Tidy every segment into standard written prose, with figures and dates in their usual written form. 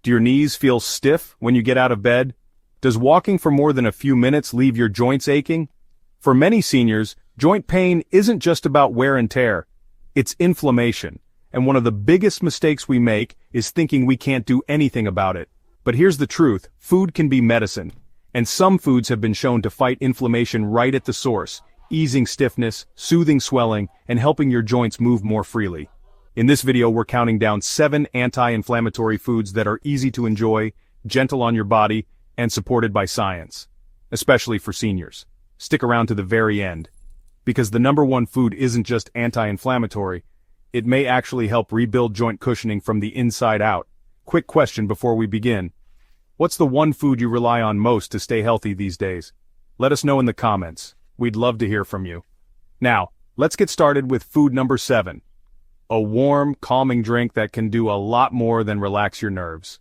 Do your knees feel stiff when you get out of bed? Does walking for more than a few minutes leave your joints aching? For many seniors, joint pain isn't just about wear and tear. It's inflammation. And one of the biggest mistakes we make is thinking we can't do anything about it. But here's the truth, food can be medicine. And some foods have been shown to fight inflammation right at the source, easing stiffness, soothing swelling, and helping your joints move more freely. In this video, we're counting down 7 anti-inflammatory foods that are easy to enjoy, gentle on your body, and supported by science. Especially for seniors. Stick around to the very end. Because the #1 food isn't just anti-inflammatory, it may actually help rebuild joint cushioning from the inside out. Quick question before we begin. What's the one food you rely on most to stay healthy these days? Let us know in the comments. We'd love to hear from you. Now, let's get started with food number 7. A warm, calming drink that can do a lot more than relax your nerves.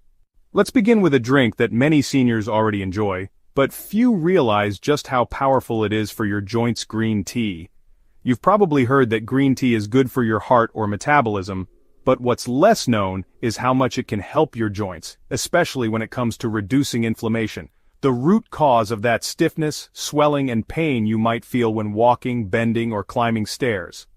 Let's begin with a drink that many seniors already enjoy, but few realize just how powerful it is for your joints: green tea. You've probably heard that green tea is good for your heart or metabolism, but what's less known is how much it can help your joints, especially when it comes to reducing inflammation, the root cause of that stiffness, swelling, and pain you might feel when walking, bending, or climbing stairs.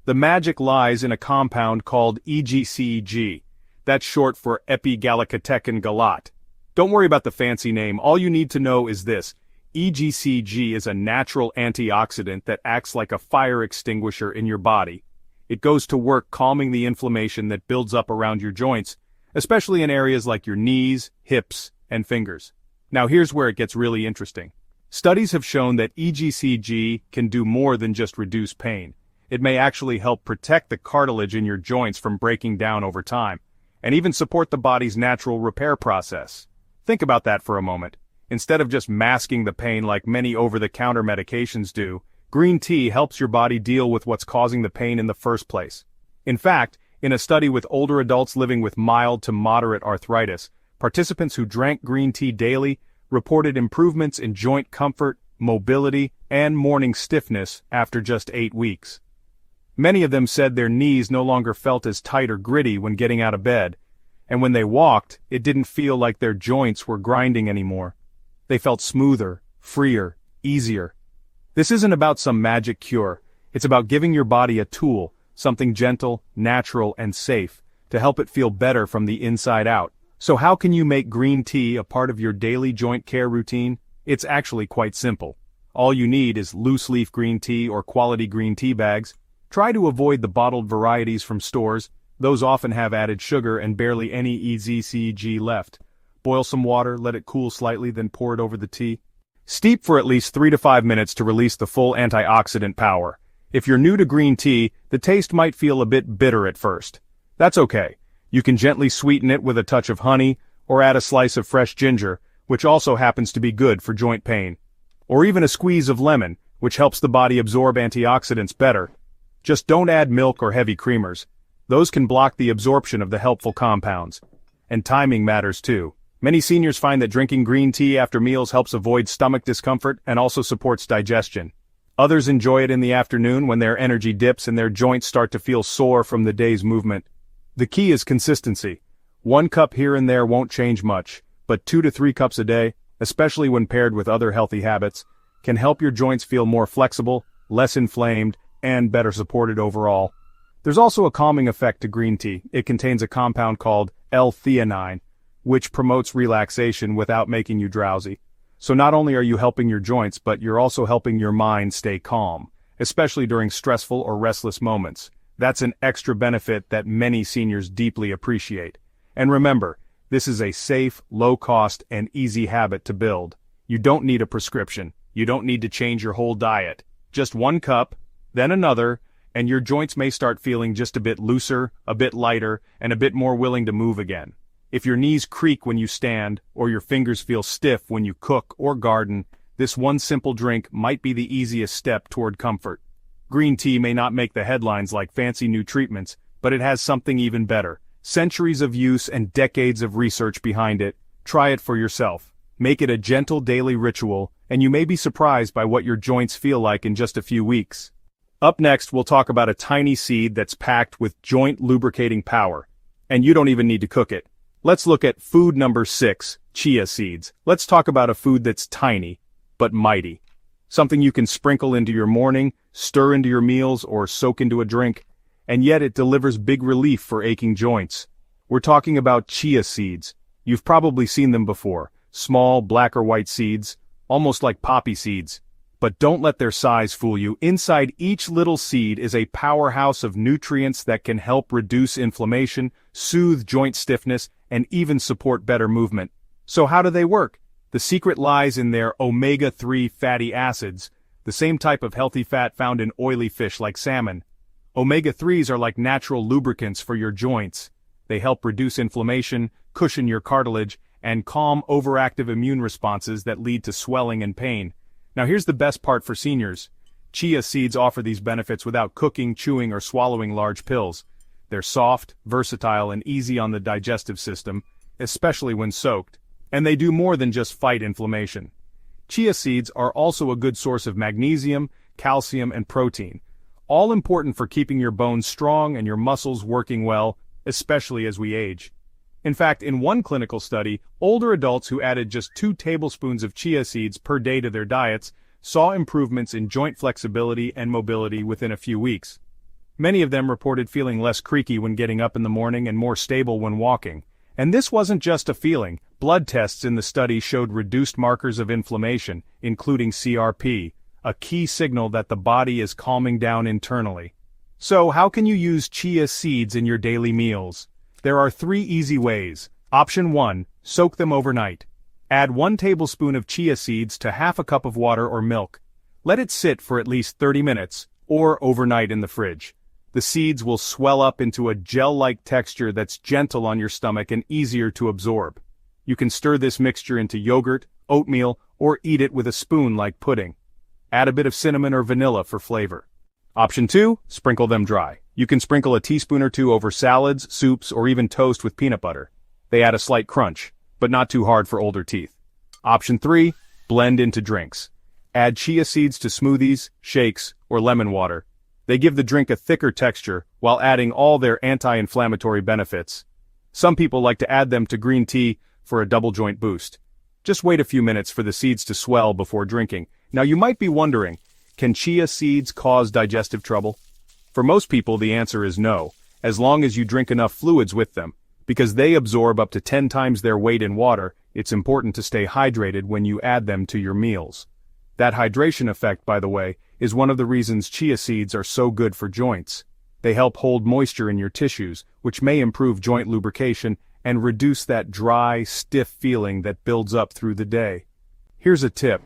The magic lies in a compound called EGCG. That's short for epigalactotecan galat. Don't worry about the fancy name, all you need to know is this. EGCG is a natural antioxidant that acts like a fire extinguisher in your body. It goes to work calming the inflammation that builds up around your joints, especially in areas like your knees, hips, and fingers. Now here's where it gets really interesting. Studies have shown that EGCG can do more than just reduce pain. It may actually help protect the cartilage in your joints from breaking down over time, and even support the body's natural repair process. Think about that for a moment. Instead of just masking the pain like many over-the-counter medications do, green tea helps your body deal with what's causing the pain in the first place. In fact, in a study with older adults living with mild to moderate arthritis, participants who drank green tea daily reported improvements in joint comfort, mobility, and morning stiffness after just 8 weeks. Many of them said their knees no longer felt as tight or gritty when getting out of bed, and when they walked, it didn't feel like their joints were grinding anymore. They felt smoother, freer, easier. This isn't about some magic cure. It's about giving your body a tool, something gentle, natural, and safe, to help it feel better from the inside out. So how can you make green tea a part of your daily joint care routine? It's actually quite simple. All you need is loose-leaf green tea or quality green tea bags. Try to avoid the bottled varieties from stores. Those often have added sugar and barely any EGCG left. Boil some water, let it cool slightly, then pour it over the tea. Steep for at least 3 to 5 minutes to release the full antioxidant power. If you're new to green tea, the taste might feel a bit bitter at first. That's okay. You can gently sweeten it with a touch of honey, or add a slice of fresh ginger, which also happens to be good for joint pain. Or even a squeeze of lemon, which helps the body absorb antioxidants better. Just don't add milk or heavy creamers. Those can block the absorption of the helpful compounds. And timing matters too. Many seniors find that drinking green tea after meals helps avoid stomach discomfort and also supports digestion. Others enjoy it in the afternoon when their energy dips and their joints start to feel sore from the day's movement. The key is consistency. 1 cup here and there won't change much, but 2 to 3 cups a day, especially when paired with other healthy habits, can help your joints feel more flexible, less inflamed, and better supported overall. There's also a calming effect to green tea. It contains a compound called L-theanine, which promotes relaxation without making you drowsy. So not only are you helping your joints, but you're also helping your mind stay calm, especially during stressful or restless moments. That's an extra benefit that many seniors deeply appreciate. And remember, this is a safe, low-cost, and easy habit to build. You don't need a prescription. You don't need to change your whole diet. Just 1 cup, then another, and your joints may start feeling just a bit looser, a bit lighter, and a bit more willing to move again. If your knees creak when you stand, or your fingers feel stiff when you cook or garden, this one simple drink might be the easiest step toward comfort. Green tea may not make the headlines like fancy new treatments, but it has something even better. Centuries of use and decades of research behind it. Try it for yourself. Make it a gentle daily ritual, and you may be surprised by what your joints feel like in just a few weeks. Up next, we'll talk about a tiny seed that's packed with joint lubricating power. And you don't even need to cook it. Let's look at food number 6, chia seeds. Let's talk about a food that's tiny, but mighty. Something you can sprinkle into your morning, stir into your meals, or soak into a drink, and yet it delivers big relief for aching joints. We're talking about chia seeds. You've probably seen them before. Small, black or white seeds, almost like poppy seeds. But don't let their size fool you. Inside each little seed is a powerhouse of nutrients that can help reduce inflammation, soothe joint stiffness, and even support better movement. So how do they work? The secret lies in their omega-3 fatty acids, the same type of healthy fat found in oily fish like salmon. Omega-3s are like natural lubricants for your joints. They help reduce inflammation, cushion your cartilage, and calm overactive immune responses that lead to swelling and pain. Now here's the best part for seniors. Chia seeds offer these benefits without cooking, chewing, or swallowing large pills. They're soft, versatile, and easy on the digestive system, especially when soaked. And they do more than just fight inflammation. Chia seeds are also a good source of magnesium, calcium, and protein, all important for keeping your bones strong and your muscles working well, especially as we age. In fact, in one clinical study, older adults who added just 2 tablespoons of chia seeds per day to their diets saw improvements in joint flexibility and mobility within a few weeks. Many of them reported feeling less creaky when getting up in the morning and more stable when walking. And this wasn't just a feeling. Blood tests in the study showed reduced markers of inflammation, including CRP, a key signal that the body is calming down internally. So how can you use chia seeds in your daily meals? There are 3 easy ways. Option 1, soak them overnight. Add 1 tablespoon of chia seeds to half a cup of water or milk. Let it sit for at least 30 minutes, or overnight in the fridge. The seeds will swell up into a gel-like texture that's gentle on your stomach and easier to absorb. You can stir this mixture into yogurt, oatmeal, or eat it with a spoon like pudding. Add a bit of cinnamon or vanilla for flavor. Option 2, sprinkle them dry. You can sprinkle a teaspoon or 2 over salads, soups, or even toast with peanut butter. They add a slight crunch, but not too hard for older teeth. Option 3, blend into drinks. Add chia seeds to smoothies, shakes, or lemon water. They give the drink a thicker texture while adding all their anti-inflammatory benefits. Some people like to add them to green tea for a double joint boost. Just wait a few minutes for the seeds to swell before drinking. Now you might be wondering, can chia seeds cause digestive trouble? For most people the answer is no, as long as you drink enough fluids with them. Because they absorb up to 10 times their weight in water, it's important to stay hydrated when you add them to your meals. That hydration effect, by the way, is one of the reasons chia seeds are so good for joints. They help hold moisture in your tissues, which may improve joint lubrication and reduce that dry, stiff feeling that builds up through the day. Here's a tip.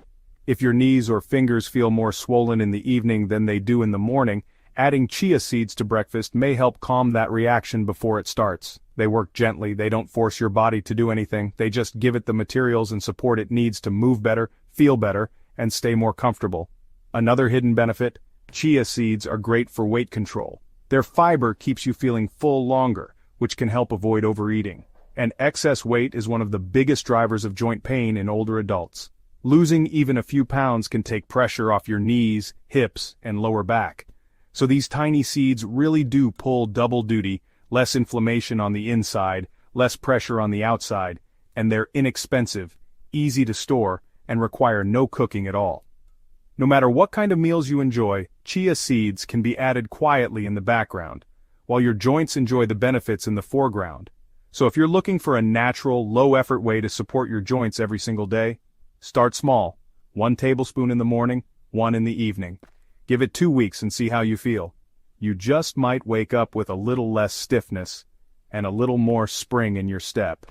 If your knees or fingers feel more swollen in the evening than they do in the morning, adding chia seeds to breakfast may help calm that reaction before it starts. They work gently, they don't force your body to do anything, they just give it the materials and support it needs to move better, feel better, and stay more comfortable. Another hidden benefit, chia seeds are great for weight control. Their fiber keeps you feeling full longer, which can help avoid overeating. And excess weight is one of the biggest drivers of joint pain in older adults. Losing even a few pounds can take pressure off your knees, hips, and lower back. So these tiny seeds really do pull double duty, less inflammation on the inside, less pressure on the outside, and they're inexpensive, easy to store, and require no cooking at all. No matter what kind of meals you enjoy, chia seeds can be added quietly in the background, while your joints enjoy the benefits in the foreground. So if you're looking for a natural, low-effort way to support your joints every single day, start small. 1 tablespoon in the morning, 1 in the evening. Give it 2 weeks and see how you feel. You just might wake up with a little less stiffness and a little more spring in your step.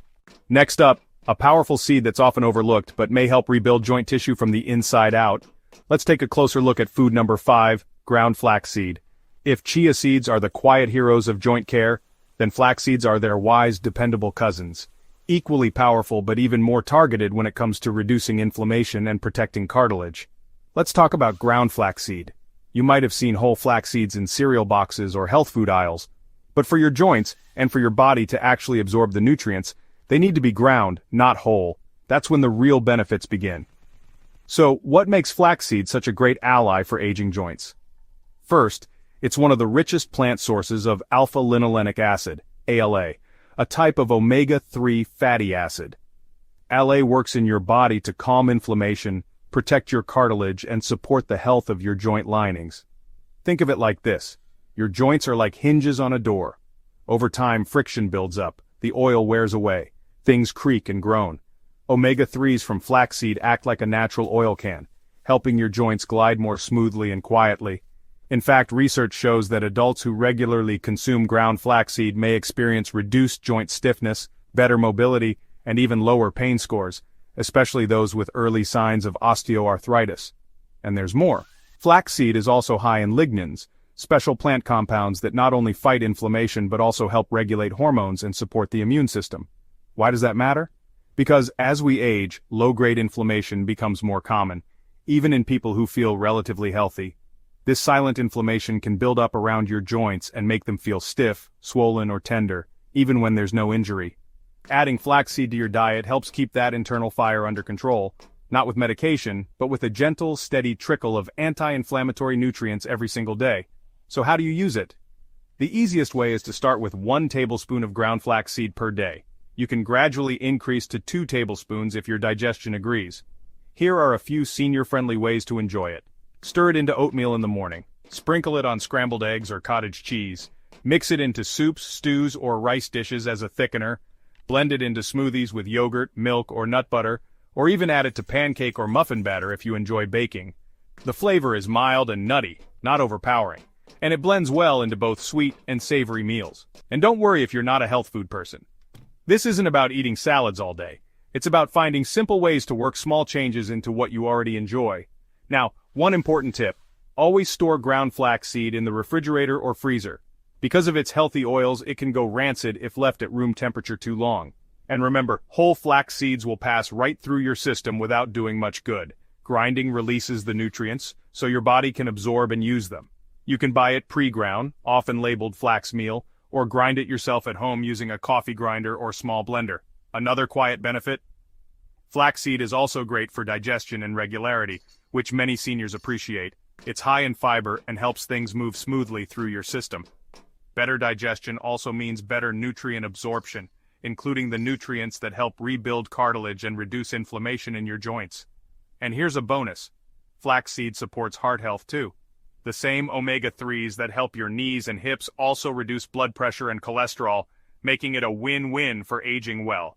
Next up, a powerful seed that's often overlooked but may help rebuild joint tissue from the inside out. Let's take a closer look at food number 5, ground flaxseed. If chia seeds are the quiet heroes of joint care, then flax seeds are their wise, dependable cousins. Equally powerful but even more targeted when it comes to reducing inflammation and protecting cartilage. Let's talk about ground flaxseed. You might have seen whole flax seeds in cereal boxes or health food aisles. But for your joints, and for your body to actually absorb the nutrients, they need to be ground, not whole. That's when the real benefits begin. So, what makes flaxseed such a great ally for aging joints? First, it's one of the richest plant sources of alpha-linolenic acid, ALA, a type of omega-3 fatty acid. ALA works in your body to calm inflammation, protect your cartilage, and support the health of your joint linings. Think of it like this. Your joints are like hinges on a door. Over time, friction builds up, the oil wears away, things creak and groan. Omega-3s from flaxseed act like a natural oil can, helping your joints glide more smoothly and quietly. In fact, research shows that adults who regularly consume ground flaxseed may experience reduced joint stiffness, better mobility, and even lower pain scores, especially those with early signs of osteoarthritis. And there's more. Flaxseed is also high in lignans, special plant compounds that not only fight inflammation but also help regulate hormones and support the immune system. Why does that matter? Because as we age, low-grade inflammation becomes more common, even in people who feel relatively healthy. This silent inflammation can build up around your joints and make them feel stiff, swollen, or tender, even when there's no injury. Adding flaxseed to your diet helps keep that internal fire under control, not with medication, but with a gentle, steady trickle of anti-inflammatory nutrients every single day. So how do you use it? The easiest way is to start with 1 tablespoon of ground flaxseed per day. You can gradually increase to 2 tablespoons if your digestion agrees. Here are a few senior-friendly ways to enjoy it. Stir it into oatmeal in the morning. Sprinkle it on scrambled eggs or cottage cheese. Mix it into soups, stews, or rice dishes as a thickener. Blend it into smoothies with yogurt, milk, or nut butter, or even add it to pancake or muffin batter if you enjoy baking. The flavor is mild and nutty, not overpowering, and it blends well into both sweet and savory meals. And don't worry if you're not a health food person. This isn't about eating salads all day. It's about finding simple ways to work small changes into what you already enjoy. Now, one important tip. Always store ground flaxseed in the refrigerator or freezer. Because of its healthy oils, it can go rancid if left at room temperature too long. And remember, whole flax seeds will pass right through your system without doing much good. Grinding releases the nutrients, so your body can absorb and use them. You can buy it pre-ground, often labeled flax meal, or grind it yourself at home using a coffee grinder or small blender. Another quiet benefit? Flaxseed is also great for digestion and regularity, which many seniors appreciate. It's high in fiber and helps things move smoothly through your system. Better digestion also means better nutrient absorption, including the nutrients that help rebuild cartilage and reduce inflammation in your joints. And here's a bonus. Flaxseed supports heart health too. The same omega-3s that help your knees and hips also reduce blood pressure and cholesterol, making it a win-win for aging well.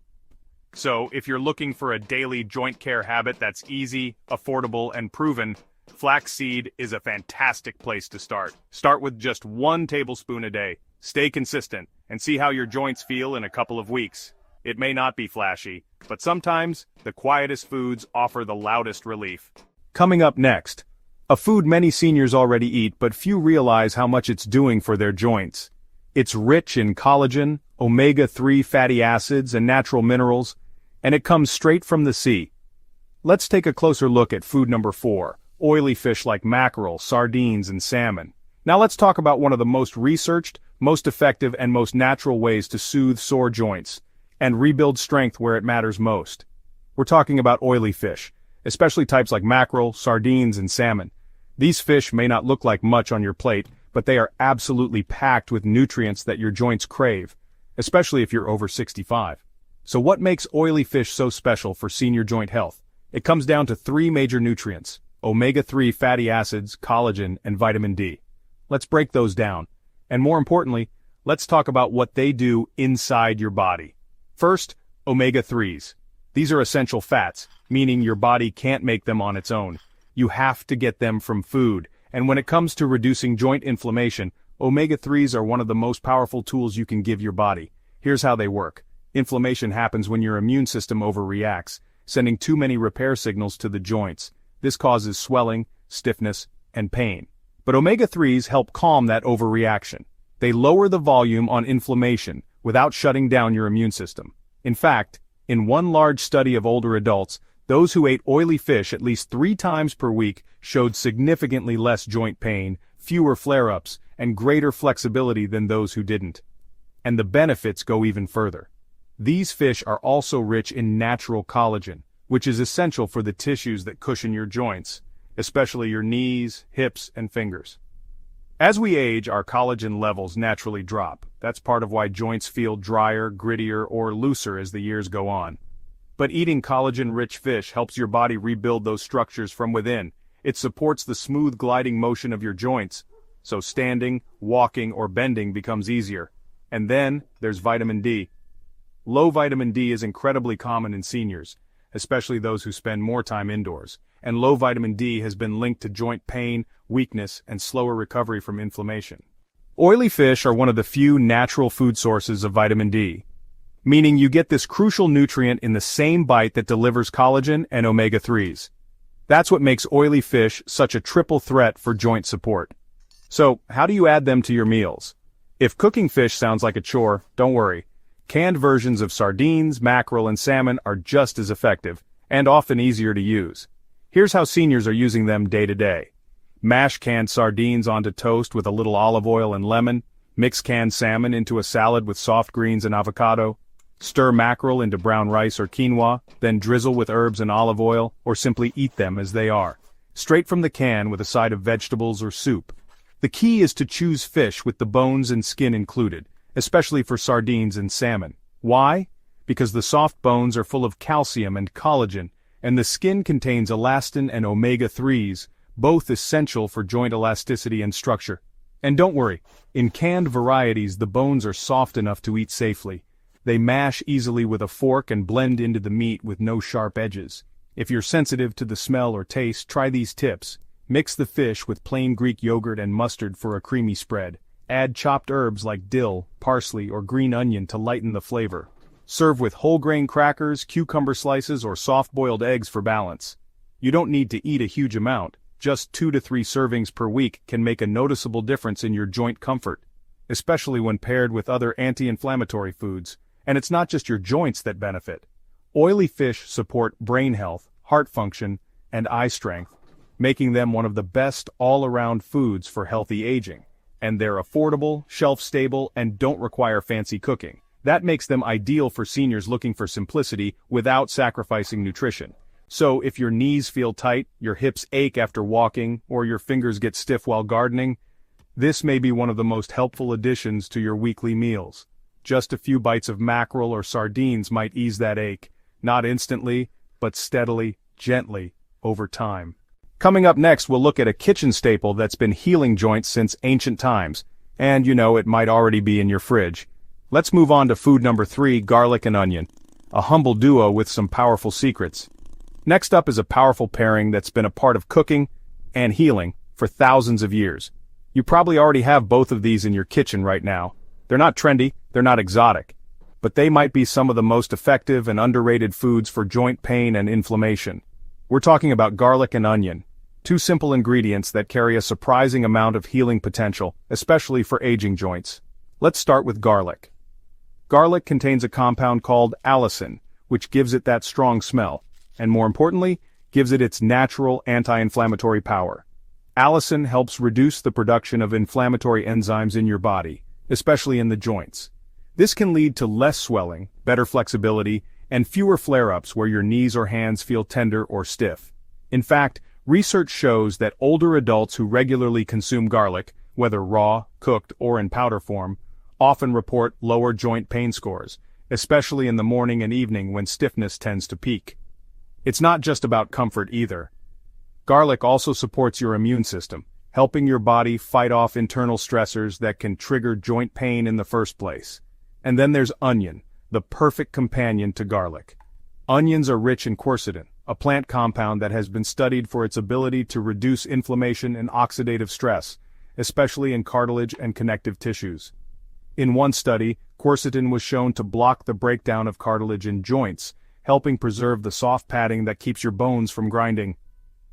So, if you're looking for a daily joint care habit that's easy, affordable, and proven, flaxseed is a fantastic place to start. Start with just 1 tablespoon a day. Stay consistent, and see how your joints feel in a couple of weeks. It may not be flashy, but sometimes the quietest foods offer the loudest relief. Coming up next, a food many seniors already eat but few realize how much it's doing for their joints. It's rich in collagen, omega-3 fatty acids, and natural minerals, and it comes straight from the sea. Let's take a closer look at food number 4, oily fish like mackerel, sardines, and salmon. Now let's talk about one of the most researched, most effective, and most natural ways to soothe sore joints and rebuild strength where it matters most. We're talking about oily fish, especially types like mackerel, sardines, and salmon. These fish may not look like much on your plate, but they are absolutely packed with nutrients that your joints crave, especially if you're over 65. So what makes oily fish so special for senior joint health? It comes down to 3 major nutrients: omega-3 fatty acids, collagen, and vitamin D. Let's break those down. And more importantly, let's talk about what they do inside your body. First, omega-3s. These are essential fats, meaning your body can't make them on its own. You have to get them from food. And when it comes to reducing joint inflammation, omega-3s are one of the most powerful tools you can give your body. Here's how they work. Inflammation happens when your immune system overreacts, sending too many repair signals to the joints. This causes swelling, stiffness, and pain. But omega-3s help calm that overreaction. They lower the volume on inflammation without shutting down your immune system. In fact, in one large study of older adults, those who ate oily fish at least 3 times per week showed significantly less joint pain, fewer flare-ups, and greater flexibility than those who didn't. And the benefits go even further. These fish are also rich in natural collagen, which is essential for the tissues that cushion your joints, especially your knees, hips, and fingers. As we age, our collagen levels naturally drop. That's part of why joints feel drier, grittier, or looser as the years go on. But eating collagen-rich fish helps your body rebuild those structures from within. It supports the smooth gliding motion of your joints, so standing, walking, or bending becomes easier. And then, there's vitamin D. Low vitamin D is incredibly common in seniors, especially those who spend more time indoors, and low vitamin D has been linked to joint pain, weakness, and slower recovery from inflammation. Oily fish are one of the few natural food sources of vitamin D, meaning you get this crucial nutrient in the same bite that delivers collagen and omega-3s. That's what makes oily fish such a triple threat for joint support. So, how do you add them to your meals? If cooking fish sounds like a chore, don't worry. Canned versions of sardines, mackerel, and salmon are just as effective, and often easier to use. Here's how seniors are using them day to day. Mash canned sardines onto toast with a little olive oil and lemon, mix canned salmon into a salad with soft greens and avocado, stir mackerel into brown rice or quinoa, then drizzle with herbs and olive oil, or simply eat them as they are, straight from the can with a side of vegetables or soup. The key is to choose fish with the bones and skin included, especially for sardines and salmon. Why? Because the soft bones are full of calcium and collagen, and the skin contains elastin and omega-3s, both essential for joint elasticity and structure. And don't worry, in canned varieties the bones are soft enough to eat safely. They mash easily with a fork and blend into the meat with no sharp edges. If you're sensitive to the smell or taste, try these tips. Mix the fish with plain Greek yogurt and mustard for a creamy spread. Add chopped herbs like dill, parsley, or green onion to lighten the flavor. Serve with whole grain crackers, cucumber slices, or soft-boiled eggs for balance. You don't need to eat a huge amount. Just 2 to 3 servings per week can make a noticeable difference in your joint comfort, especially when paired with other anti-inflammatory foods. And it's not just your joints that benefit. Oily fish support brain health, heart function, and eye strength, making them one of the best all-around foods for healthy aging. And they're affordable, shelf-stable, and don't require fancy cooking. That makes them ideal for seniors looking for simplicity without sacrificing nutrition. So if your knees feel tight, your hips ache after walking, or your fingers get stiff while gardening, this may be one of the most helpful additions to your weekly meals. Just a few bites of mackerel or sardines might ease that ache, not instantly, but steadily, gently, over time. Coming up next, we'll look at a kitchen staple that's been healing joints since ancient times, and it might already be in your fridge. Let's move on to food number 3, garlic and onion, a humble duo with some powerful secrets. Next up is a powerful pairing that's been a part of cooking and healing for thousands of years. You probably already have both of these in your kitchen right now. They're not trendy, they're not exotic, but they might be some of the most effective and underrated foods for joint pain and inflammation. We're talking about garlic and onion, 2 simple ingredients that carry a surprising amount of healing potential, especially for aging joints. Let's start with garlic. Garlic contains a compound called allicin, which gives it that strong smell, and more importantly, gives it its natural anti-inflammatory power. Allicin helps reduce the production of inflammatory enzymes in your body, especially in the joints. This can lead to less swelling, better flexibility, and fewer flare-ups where your knees or hands feel tender or stiff. In fact, research shows that older adults who regularly consume garlic, whether raw, cooked, or in powder form, often report lower joint pain scores, especially in the morning and evening when stiffness tends to peak. It's not just about comfort either. Garlic also supports your immune system, helping your body fight off internal stressors that can trigger joint pain in the first place. And then there's onion, the perfect companion to garlic. Onions are rich in quercetin, a plant compound that has been studied for its ability to reduce inflammation and oxidative stress, especially in cartilage and connective tissues. In one study, quercetin was shown to block the breakdown of cartilage in joints, helping preserve the soft padding that keeps your bones from grinding.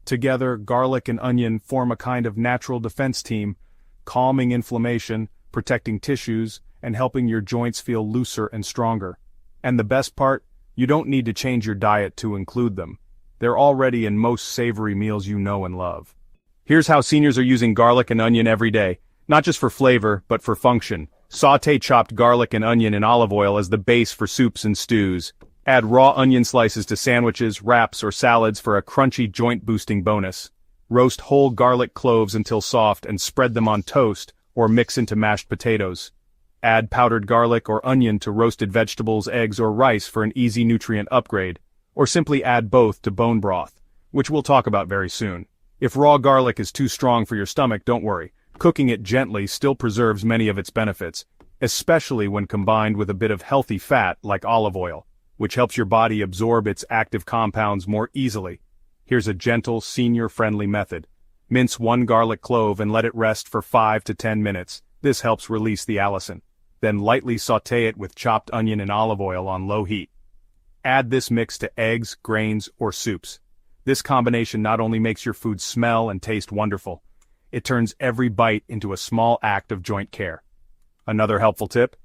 Together, garlic and onion form a kind of natural defense team, calming inflammation, protecting tissues, and helping your joints feel looser and stronger. And the best part? You don't need to change your diet to include them. They're already in most savory meals you know and love. Here's how seniors are using garlic and onion every day, not just for flavor, but for function. Sauté chopped garlic and onion in olive oil as the base for soups and stews. Add raw onion slices to sandwiches, wraps, or salads for a crunchy joint-boosting bonus. Roast whole garlic cloves until soft and spread them on toast or mix into mashed potatoes. Add powdered garlic or onion to roasted vegetables, eggs, or rice for an easy nutrient upgrade, or simply add both to bone broth, which we'll talk about very soon. If raw garlic is too strong for your stomach, don't worry. Cooking it gently still preserves many of its benefits, especially when combined with a bit of healthy fat like olive oil, which helps your body absorb its active compounds more easily. Here's a gentle, senior-friendly method. Mince 1 garlic clove and let it rest for 5 to 10 minutes. This helps release the allicin. Then lightly sauté it with chopped onion and olive oil on low heat. Add this mix to eggs, grains, or soups. This combination not only makes your food smell and taste wonderful, it turns every bite into a small act of joint care. Another helpful tip: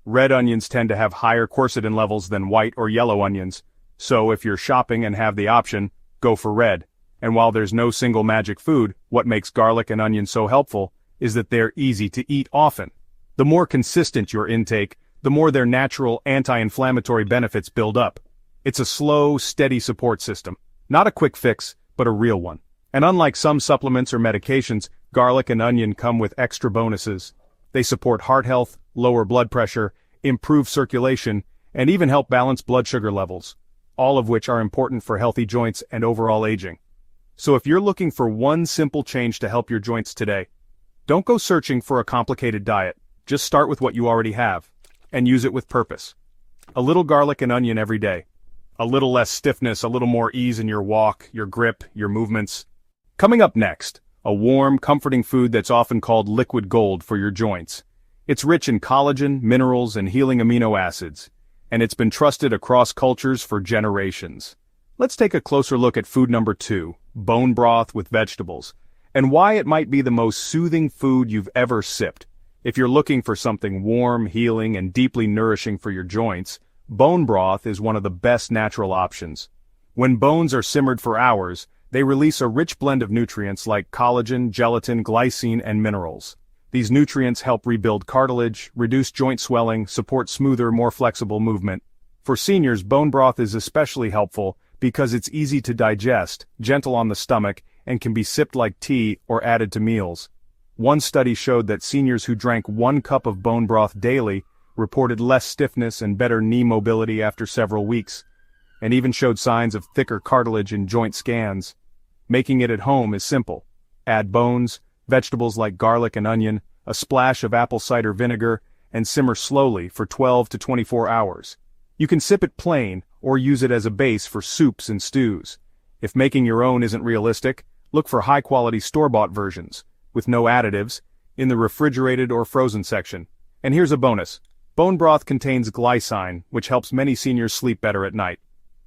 red onions tend to have higher quercetin levels than white or yellow onions, so if you're shopping and have the option, go for red. And while there's no single magic food, what makes garlic and onion so helpful is that they're easy to eat often. The more consistent your intake, the more their natural anti-inflammatory benefits build up. It's a slow, steady support system. Not a quick fix, but a real one. And unlike some supplements or medications, garlic and onion come with extra bonuses. They support heart health, lower blood pressure, improve circulation, and even help balance blood sugar levels, all of which are important for healthy joints and overall aging. So if you're looking for one simple change to help your joints today, don't go searching for a complicated diet. Just start with what you already have, and use it with purpose. A little garlic and onion every day. A little less stiffness, a little more ease in your walk, your grip, your movements. Coming up next, a warm, comforting food that's often called liquid gold for your joints. It's rich in collagen, minerals, and healing amino acids, and it's been trusted across cultures for generations. Let's take a closer look at food number 2, bone broth with vegetables, and why it might be the most soothing food you've ever sipped. If you're looking for something warm, healing, and deeply nourishing for your joints, bone broth is one of the best natural options. When bones are simmered for hours, they release a rich blend of nutrients like collagen, gelatin, glycine, and minerals. These nutrients help rebuild cartilage, reduce joint swelling, support smoother, more flexible movement. For seniors, bone broth is especially helpful because it's easy to digest, gentle on the stomach, and can be sipped like tea or added to meals. One study showed that seniors who drank 1 cup of bone broth daily reported less stiffness and better knee mobility after several weeks, and even showed signs of thicker cartilage in joint scans. Making it at home is simple. Add bones, vegetables like garlic and onion, a splash of apple cider vinegar, and simmer slowly for 12 to 24 hours. You can sip it plain or use it as a base for soups and stews. If making your own isn't realistic, look for high-quality store-bought versions, with no additives, in the refrigerated or frozen section. And here's a bonus. Bone broth contains glycine, which helps many seniors sleep better at night.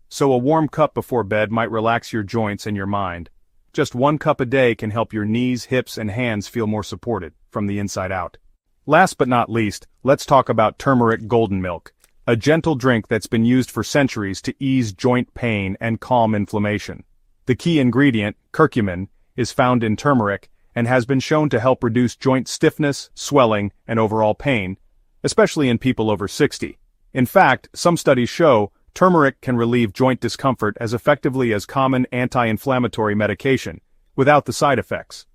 So a warm cup before bed might relax your joints and your mind. Just 1 cup a day can help your knees, hips, and hands feel more supported, from the inside out. Last but not least, let's talk about turmeric golden milk, a gentle drink that's been used for centuries to ease joint pain and calm inflammation. The key ingredient, curcumin, is found in turmeric, and has been shown to help reduce joint stiffness, swelling, and overall pain, especially in people over 60. In fact, some studies show turmeric can relieve joint discomfort as effectively as common anti-inflammatory medication, without the side effects.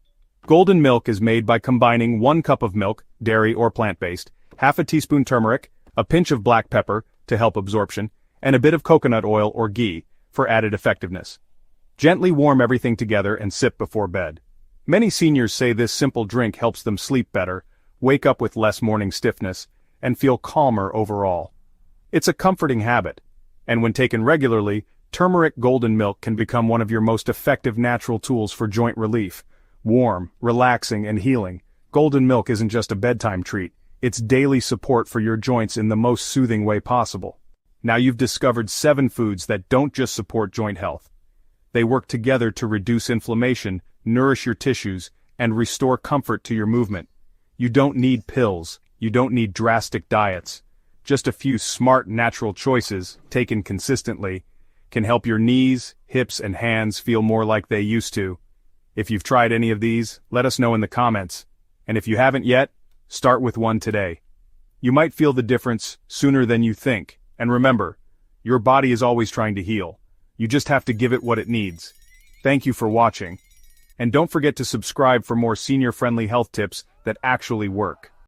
Golden milk is made by combining 1 cup of milk, dairy or plant-based, half a teaspoon turmeric, a pinch of black pepper to help absorption, and a bit of coconut oil or ghee for added effectiveness. Gently warm everything together and sip before bed. Many seniors say this simple drink helps them sleep better, wake up with less morning stiffness, and feel calmer overall. It's a comforting habit, and when taken regularly, turmeric golden milk can become one of your most effective natural tools for joint relief. Warm, relaxing, and healing, golden milk isn't just a bedtime treat, it's daily support for your joints in the most soothing way possible. Now you've discovered 7 foods that don't just support joint health. They work together to reduce inflammation, nourish your tissues, and restore comfort to your movement. You don't need pills, you don't need drastic diets. Just a few smart natural choices, taken consistently, can help your knees, hips, and hands feel more like they used to. If you've tried any of these, let us know in the comments. And if you haven't yet, start with one today. You might feel the difference sooner than you think. And remember, your body is always trying to heal. You just have to give it what it needs. Thank you for watching. And don't forget to subscribe for more senior-friendly health tips that actually work.